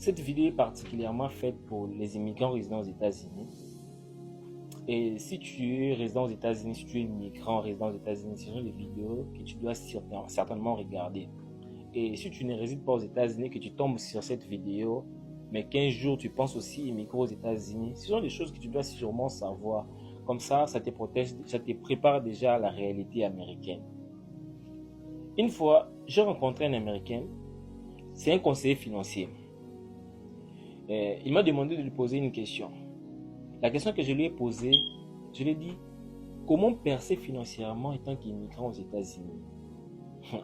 Cette vidéo est particulièrement faite pour les immigrants résidant aux États-Unis. Et si tu es résident aux États-Unis, si tu es immigrant résident aux États-Unis, ce sont des vidéos que tu dois certainement regarder. Et si tu ne résides pas aux États-Unis, que tu tombes sur cette vidéo, mais qu'un jour tu penses aussi immigrer aux États-Unis, ce sont des choses que tu dois sûrement savoir. Comme ça te protège, ça te prépare déjà à la réalité américaine. Une fois, j'ai rencontré un Américain, c'est un conseiller financier. Il m'a demandé de lui poser une question. La question que je lui ai posée, je lui ai dit, comment percer financièrement étant qu'immigrant aux États-Unis?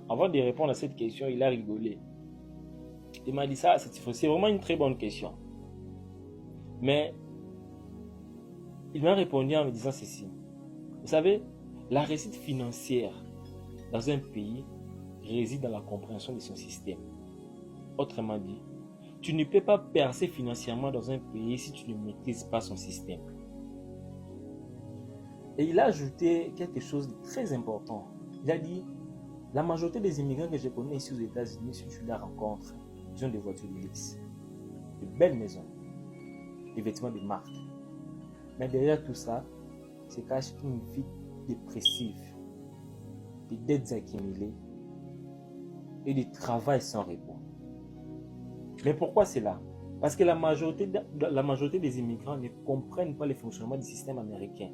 Avant de répondre à cette question, il a rigolé. Il m'a dit ça, c'est vraiment une très bonne question. Mais il m'a répondu en me disant ceci. Vous savez, la réussite financière dans un pays réside dans la compréhension de son système. Autrement dit, tu ne peux pas percer financièrement dans un pays si tu ne maîtrises pas son système. Et il a ajouté quelque chose de très important. Il a dit, la majorité des immigrants que je connais ici aux États-Unis, si tu les rencontres, ils ont des voitures de luxe, de belles maisons, des vêtements de marque. Mais derrière tout ça, se cache une vie dépressive, des dettes accumulées et du travail sans repos. Mais pourquoi cela? Parce que la majorité des immigrants ne comprennent pas le fonctionnement du système américain.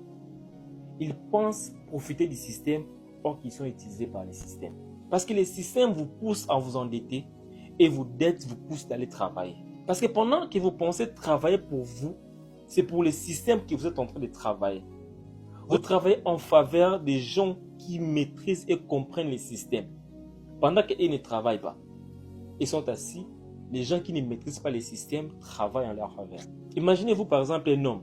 Ils pensent profiter du système, or qu'ils sont utilisés par le système. Parce que le système vous pousse à vous endetter et vos dettes vous poussent d'aller travailler. Parce que pendant que vous pensez travailler pour vous, c'est pour le système que vous êtes en train de travailler. Vous travaillez en faveur des gens qui maîtrisent et comprennent le système. Pendant qu'ils ne travaillent pas, ils sont assis. Les gens qui ne maîtrisent pas le système travaillent en leur faveur. Imaginez-vous par exemple un homme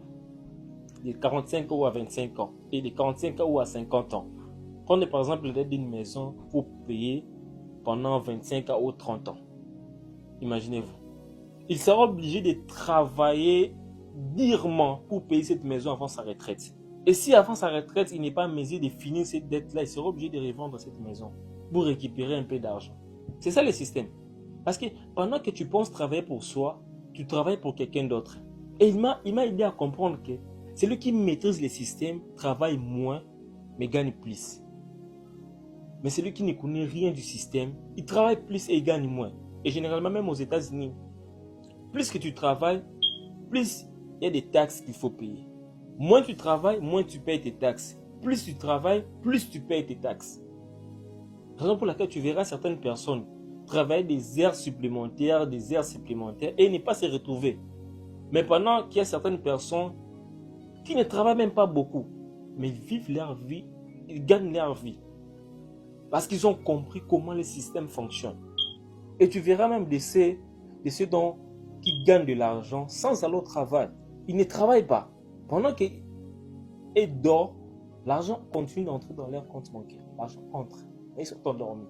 de 45 ans ou à 25 ans et de 45 ans ou à 50 ans. Prenez par exemple la dette d'une maison pour payer pendant 25 ans ou 30 ans. Imaginez-vous. Il sera obligé de travailler durement pour payer cette maison avant sa retraite. Et si avant sa retraite, il n'est pas en mesure de finir cette dette-là, il sera obligé de revendre cette maison pour récupérer un peu d'argent. C'est ça le système. Parce que pendant que tu penses travailler pour soi, tu travailles pour quelqu'un d'autre. Et il m'a aidé à comprendre que celui qui maîtrise le système travaille moins, mais gagne plus. Mais celui qui ne connaît rien du système, il travaille plus et il gagne moins. Et généralement, même aux États-Unis, plus que tu travailles, plus il y a des taxes qu'il faut payer. Moins tu travailles, moins tu payes tes taxes. Plus tu travailles, plus tu payes tes taxes. Raison pour laquelle tu verras certaines personnes travailler des heures supplémentaires et ne pas se retrouver. Mais pendant qu'il y a certaines personnes qui ne travaillent même pas beaucoup, mais ils vivent leur vie, ils gagnent leur vie. Parce qu'ils ont compris comment le système fonctionne. Et tu verras même de ceux qui gagnent de l'argent sans aller au travail. Ils ne travaillent pas. Pendant qu'ils dorment, l'argent continue d'entrer dans leur compte bancaire. L'argent entre. Mais ils sont endormis.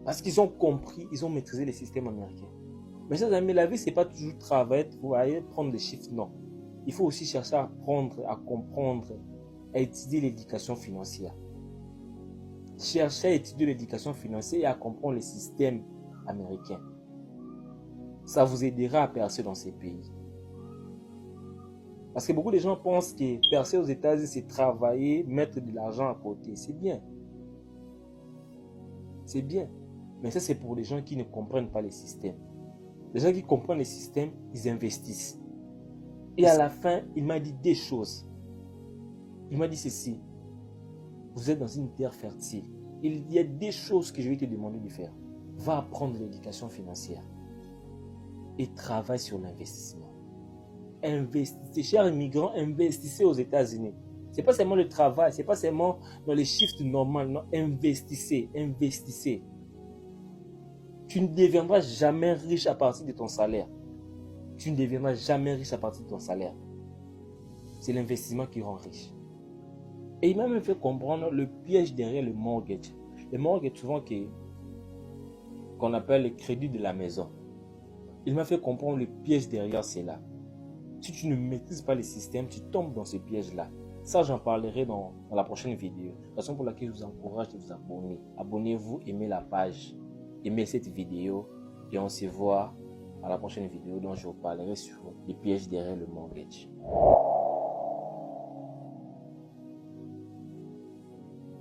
Parce qu'ils ont compris, ils ont maîtrisé le système américain. Mais chers amis, la vie, ce n'est pas toujours travailler, prendre des chiffres, non. Il faut aussi chercher à apprendre, à comprendre, à étudier l'éducation financière. Chercher à étudier l'éducation financière et à comprendre le système américain. Ça vous aidera à percer dans ces pays. Parce que beaucoup de gens pensent que percer aux États-Unis, c'est travailler, mettre de l'argent à côté. C'est bien. C'est bien. Mais ça, c'est pour les gens qui ne comprennent pas les systèmes. Les gens qui comprennent les systèmes, ils investissent. Et à la fin, il m'a dit des choses. Il m'a dit ceci. Vous êtes dans une terre fertile. Il y a des choses que je vais te demander de faire. Va apprendre l'éducation financière. Et travaille sur l'investissement. Investissez, chers immigrants, investissez aux États-Unis. Ce n'est pas seulement le travail, ce n'est pas seulement dans les chiffres normaux. Non, investissez, investissez. Tu ne deviendras jamais riche à partir de ton salaire. Tu ne deviendras jamais riche à partir de ton salaire. C'est l'investissement qui rend riche. Et il m'a même fait comprendre le piège derrière le mortgage. Le mortgage, souvent qu'on appelle le crédit de la maison. Il m'a fait comprendre le piège derrière cela. Si tu ne maîtrises pas le système, tu tombes dans ce piège-là. Ça, j'en parlerai dans la prochaine vidéo. Raison pour laquelle je vous encourage de vous abonner. Abonnez-vous, aimez la page, aimez cette vidéo et on se voit à la prochaine vidéo dont je vous parlerai sur les pièges derrière le mortgage.